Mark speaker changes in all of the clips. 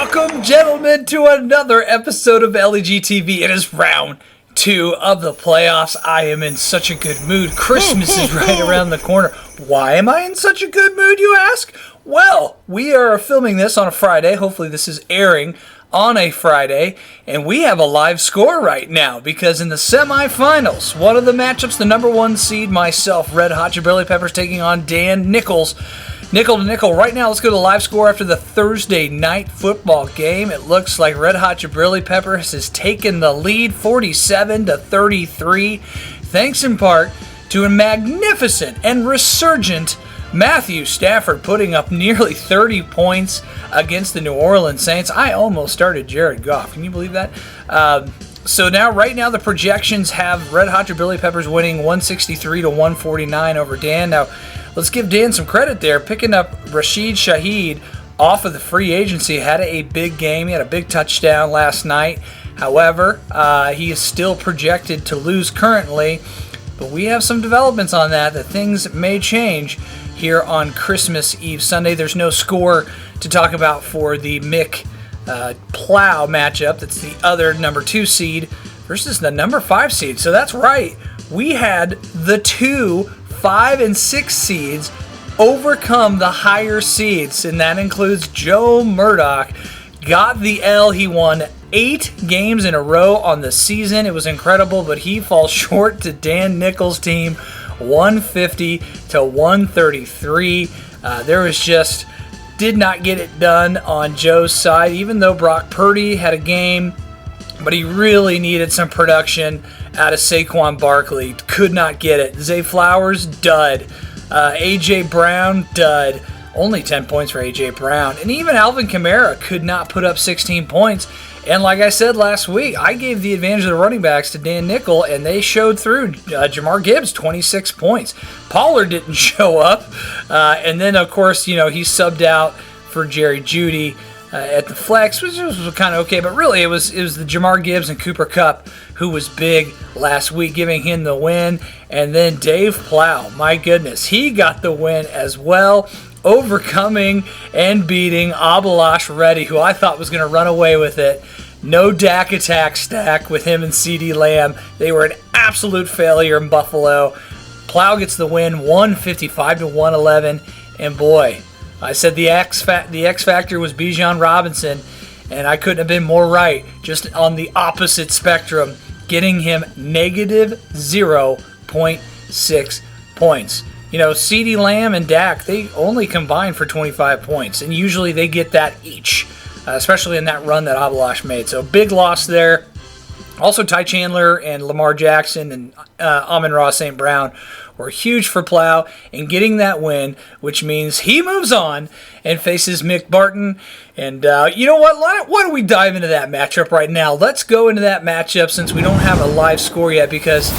Speaker 1: Welcome, gentlemen, to another episode of LEG TV. It is round 2 of the playoffs. I am in such a good mood. Christmas is right around the corner. Why am I in such a good mood, you ask? Well, we are filming this on a Friday. Hopefully this is airing on a Friday, and we have a live score right now because in the semifinals, one of the matchups, the number 1 seed, myself, Red Hot Jabrili Peppers, taking on Dan Nichols. Nickel to nickel. Right now, let's go to the live score after the Thursday night football game. It looks like Red Hot Jabrili Peppers has taken the lead 47-33, thanks in part to a magnificent and resurgent Matthew Stafford putting up nearly 30 points against the New Orleans Saints. I almost started Jared Goff. Can you believe that? So now, right now, the projections have Red Hot Jabrili Peppers winning 163-149 over Dan. Now, let's give Dan some credit there. Picking up Rashid Shaheed off of the free agency, had a big game. He had a big touchdown last night. However, he is still projected to lose currently. But we have some developments on that things may change here on Christmas Eve Sunday. There's no score to talk about for the Mick Plow matchup. That's the other number 2 seed versus the number 5 seed. So that's right. We had the 2, 5, and 6 seeds overcome the higher seeds, and that includes Joe Murdoch. Got the L. He won 8 games in a row on the season. It was incredible, but he falls short to Dan Nichols' team, 150-133. There was just did not get it done on Joe's side, even though Brock Purdy had a game, but he really needed some production out of Saquon Barkley. Could not get it. Zay Flowers, dud. A.J. Brown, dud. Only 10 points for A.J. Brown. And even Alvin Kamara could not put up 16 points. And like I said last week, I gave the advantage of the running backs to Dan Nichol, and they showed through. Jamar Gibbs, 26 points. Pollard didn't show up. And then, of course, he subbed out for Jerry Jeudy at the flex, which was kind of okay. But really, it was the Jamar Gibbs and Cooper Kupp who was big last week, giving him the win. And then Dave Plow, my goodness, he got the win as well, overcoming and beating Abalash Reddy, who I thought was going to run away with it. No Dak attack stack with him and CeeDee Lamb. They were an absolute failure in Buffalo. Plow gets the win, 155-111. And boy, I said the X factor was Bijan Robinson, and I couldn't have been more right. Just on the opposite spectrum, getting him negative 0.6 points. CeeDee Lamb and Dak, they only combine for 25 points, and usually they get that each, especially in that run that Abalash made. So big loss there. Also, Ty Chandler and Lamar Jackson and Amon-Ra St. Brown were huge for Plow in getting that win, which means he moves on and faces Mick Barton. And you know what? Why don't we dive into that matchup right now? Let's go into that matchup since we don't have a live score yet, because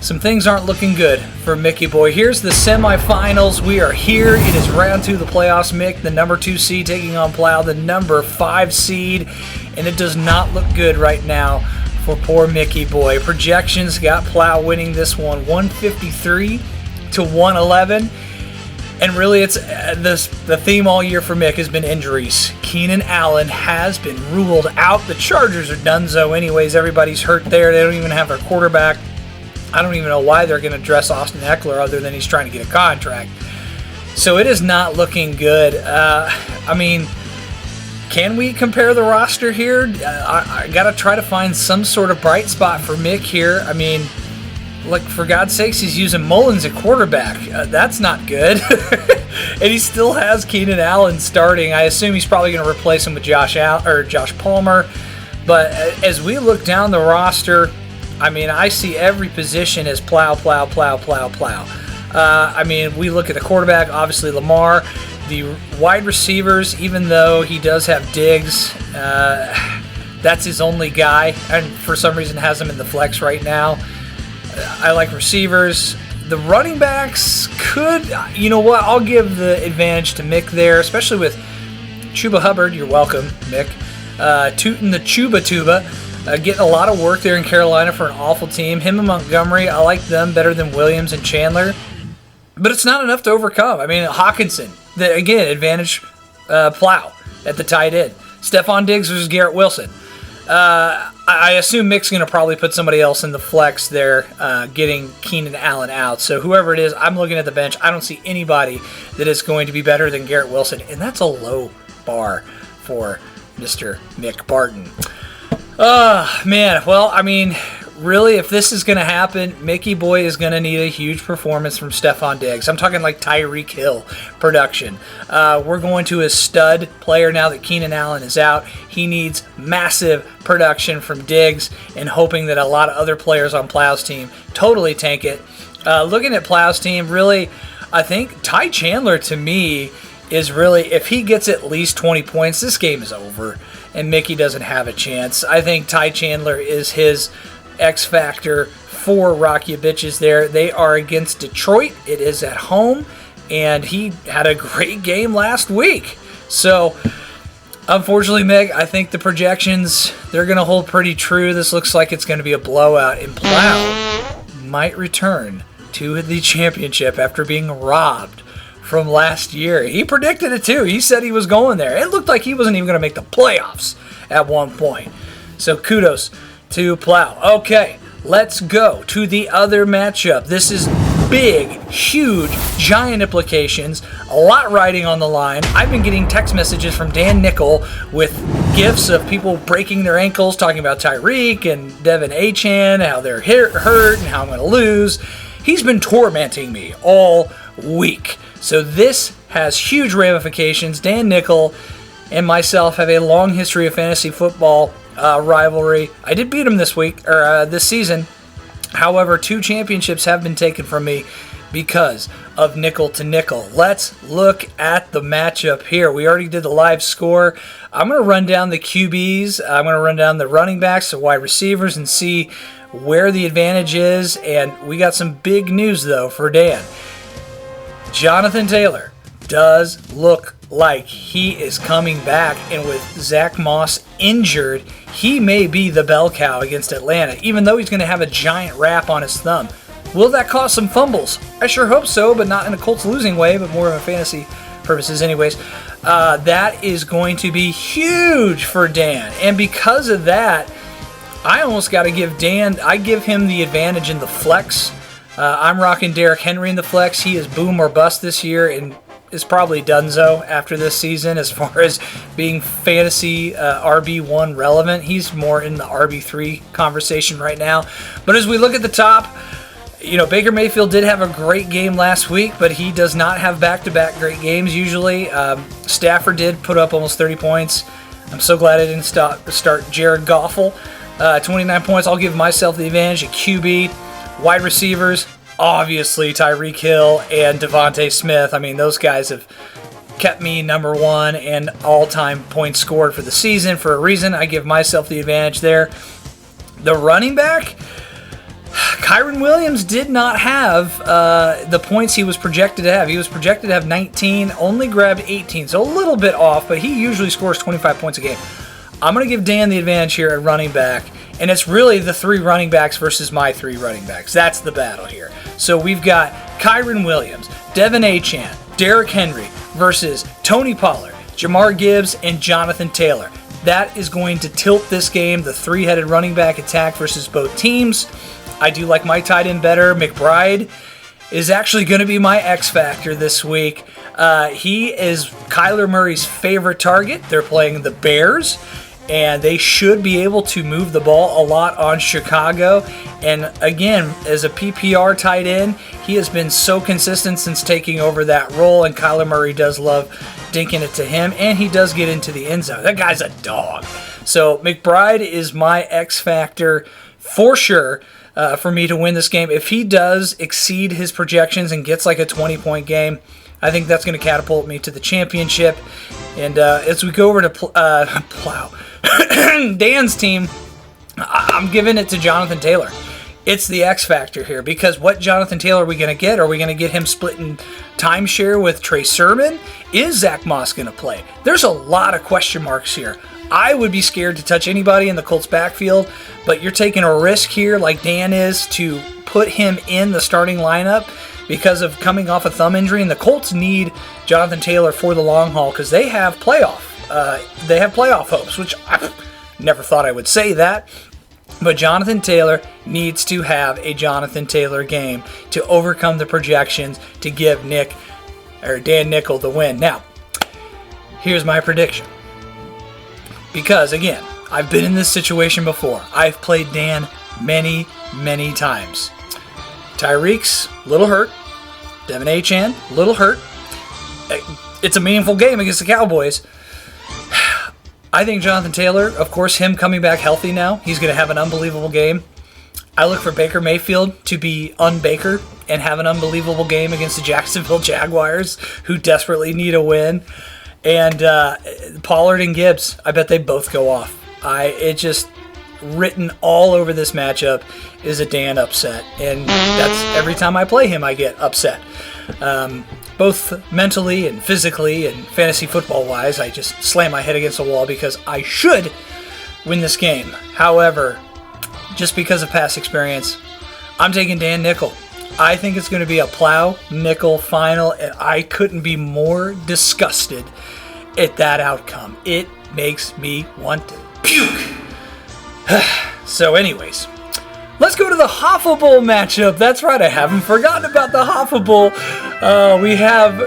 Speaker 1: some things aren't looking good for Mickey Boy. Here's the semifinals. We are here. It is round 2 of the playoffs. Mick, the number 2 seed, taking on Plow, the number 5 seed. And it does not look good right now for poor Mickey Boy. Projections got Plow winning this one 153-111. And really, it's the theme all year for Mick has been injuries. Keenan Allen has been ruled out. The Chargers are donezo anyways. Everybody's hurt there. They don't even have their quarterback. I don't even know why they're going to dress Austin Eckler other than he's trying to get a contract. So it is not looking good. Can we compare the roster here? I got to try to find some sort of bright spot for Mick here. For God's sakes, he's using Mullins at quarterback. That's not good. And he still has Keenan Allen starting. I assume he's probably going to replace him with Josh Palmer. But as we look down the roster, I see every position as Plow. We look at the quarterback, obviously Lamar. The wide receivers, even though he does have Diggs, that's his only guy, and for some reason has him in the flex right now. I like receivers. The running backs could, I'll give the advantage to Mick there, especially with Chuba Hubbard. You're welcome, Mick. Tootin' the Chuba Tuba. Getting a lot of work there in Carolina for an awful team. Him and Montgomery, I like them better than Williams and Chandler. But it's not enough to overcome. Hawkinson, again, advantage Plow at the tight end. Stephon Diggs versus Garrett Wilson. I assume Mick's going to probably put somebody else in the flex there, getting Keenan Allen out. So whoever it is, I'm looking at the bench. I don't see anybody that is going to be better than Garrett Wilson, and that's a low bar for Mr. Mick Barton. Man, well, I mean, really, if this is going to happen, Mickey Boy is going to need a huge performance from Stephon Diggs. I'm talking like Tyreek Hill production. We're going to a stud player now that Keenan Allen is out. He needs massive production from Diggs, and hoping that a lot of other players on Plow's team totally tank it. Looking at Plow's team, really, I think Ty Chandler, to me, is really, if he gets at least 20 points, this game is over, and Mickey doesn't have a chance. I think Ty Chandler is his X factor for Rocky Bitches there. They are against Detroit. It is at home, and he had a great game last week. So, unfortunately, Meg, I think the projections, they're going to hold pretty true. This looks like it's going to be a blowout, and Plow might return to the championship after being robbed from last year. He predicted it too. He said he was going there. It looked like he wasn't even going to make the playoffs at one point. So kudos to Plow. Okay, let's go to the other matchup. This is big, huge, giant implications. A lot riding on the line. I've been getting text messages from Dan Nickel with gifs of people breaking their ankles, talking about Tyreek and Devin Achane, how they're hurt and how I'm going to lose. He's been tormenting me all week. So this has huge ramifications. Dan Nickel and myself have a long history of fantasy football rivalry. I did beat him this week, or this season. However, 2 championships have been taken from me because of nickel to nickel. Let's look at the matchup here. We already did the live score. I'm going to run down the QBs. I'm going to run down the running backs, the wide receivers, and see where the advantage is. And we got some big news, though, for Dan. Jonathan Taylor does look like he is coming back, and with Zach Moss injured, he may be the bell cow against Atlanta, even though he's going to have a giant wrap on his thumb. Will that cause some fumbles? I sure hope so, but not in a Colts losing way, but more of a fantasy purposes anyways. That is going to be huge for Dan, and because of that, I almost got to give Dan, I give him the advantage in the flex. I'm rocking Derrick Henry in the flex. He is boom or bust this year and is probably donezo after this season as far as being fantasy RB1 relevant. He's more in the RB3 conversation right now. But as we look at the top, you know, Baker Mayfield did have a great game last week, but he does not have back-to-back great games usually. Stafford did put up almost 30 points. I'm so glad I didn't start Jared Goffel. 29 points. I'll give myself the advantage at QB. Wide receivers, obviously Tyreek Hill and Devontae Smith. I mean, those guys have kept me number 1 and all-time points scored for the season for a reason. I give myself the advantage there. The running back, Kyren Williams did not have the points he was projected to have. He was projected to have 19, only grabbed 18, so a little bit off, but he usually scores 25 points a game. I'm going to give Dan the advantage here at running back. And it's really the 3 running backs versus my 3 running backs. That's the battle here. So we've got Kyren Williams, Devin Achane, Derrick Henry versus Tony Pollard, Jamar Gibbs, and Jonathan Taylor. That is going to tilt this game, the 3-headed running back attack versus both teams. I do like my tight end better. McBride is actually going to be my X factor this week. He is Kyler Murray's favorite target. They're playing the Bears, and they should be able to move the ball a lot on Chicago. And again, as a PPR tight end, he has been so consistent since taking over that role, and Kyler Murray does love dinking it to him, and he does get into the end zone. That guy's a dog. So McBride is my X factor for sure for me to win this game. If he does exceed his projections and gets like a 20-point game, I think that's going to catapult me to the championship. And as we go over to Plow, Dan's team, I'm giving it to Jonathan Taylor. It's the X factor here, because what Jonathan Taylor are we going to get? Are we going to get him splitting timeshare with Trey Sermon? Is Zach Moss going to play? There's a lot of question marks here. I would be scared to touch anybody in the Colts backfield, but you're taking a risk here like Dan is to put him in the starting lineup because of coming off a thumb injury, and the Colts need Jonathan Taylor for the long haul because they have playoff they have playoff hopes, which I never thought I would say that. But Jonathan Taylor needs to have a Jonathan Taylor game to overcome the projections to give Dan Nickel the win. Now, here's my prediction. Because, again, I've been in this situation before. I've played Dan many, many times. Tyreek's a little hurt. Devin Achane, a little hurt. It's a meaningful game against the Cowboys. I think Jonathan Taylor, of course, him coming back healthy now, he's going to have an unbelievable game. I look for Baker Mayfield to be un-Baker and have an unbelievable game against the Jacksonville Jaguars, who desperately need a win. And Pollard and Gibbs, I bet they both go off. It just written all over this matchup is a Dan upset. And that's every time I play him, I get upset. Both mentally and physically and fantasy football-wise, I just slam my head against the wall because I should win this game. However, just because of past experience, I'm taking Dan Nickel. I think it's going to be a Plow Nickel final, and I couldn't be more disgusted at that outcome. It makes me want to puke. So anyways, let's go to the Hoffa Bowl matchup. That's right, I haven't forgotten about the Hoffa Bowl. We have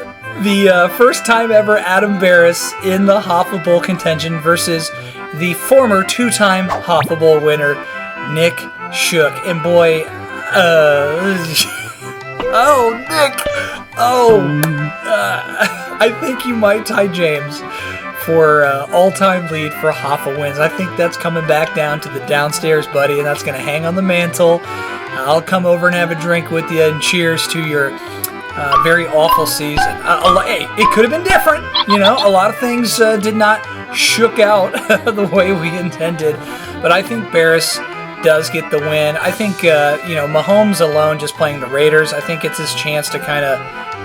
Speaker 1: the first time ever Adam Barris in the Hoffa Bowl contention versus the former two-time Hoffa Bowl winner, Nick Shook. And boy, Nick! I think you might tie James for all-time lead for Hoffa wins. I think that's coming back down to the downstairs buddy, and that's going to hang on the mantle. I'll come over and have a drink with you, and cheers to your very awful season. Hey, it could have been different. You know, a lot of things did not shook out the way we intended, but I think Barris does get the win. I think, Mahomes alone just playing the Raiders, I think it's his chance to kind of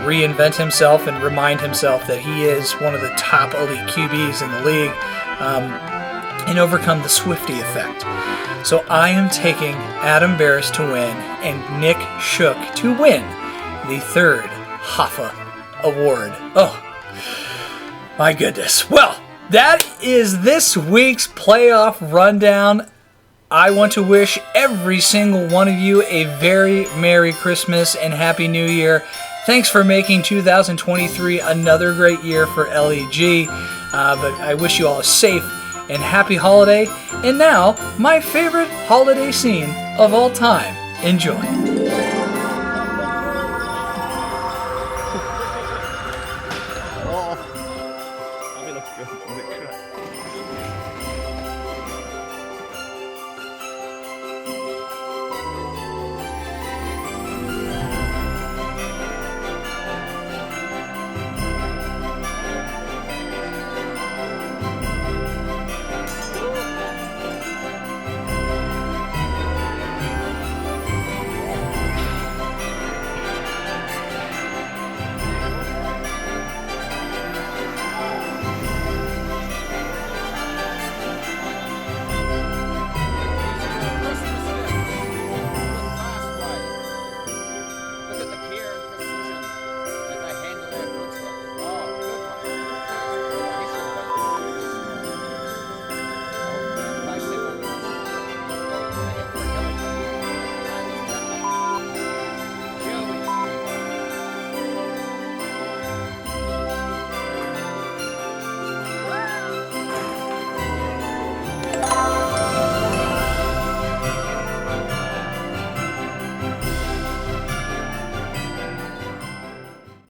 Speaker 1: reinvent himself and remind himself that he is one of the top elite QBs in the league and overcome the Swiftie effect. So I am taking Adam Barris to win and Nick Shook to win the third Hoffa Award. Oh, my goodness. Well, that is this week's playoff rundown. I want to wish every single one of you a very Merry Christmas and Happy New Year. Thanks for making 2023 another great year for LEG. But I wish you all a safe and happy holiday. And now, my favorite holiday scene of all time. Enjoy.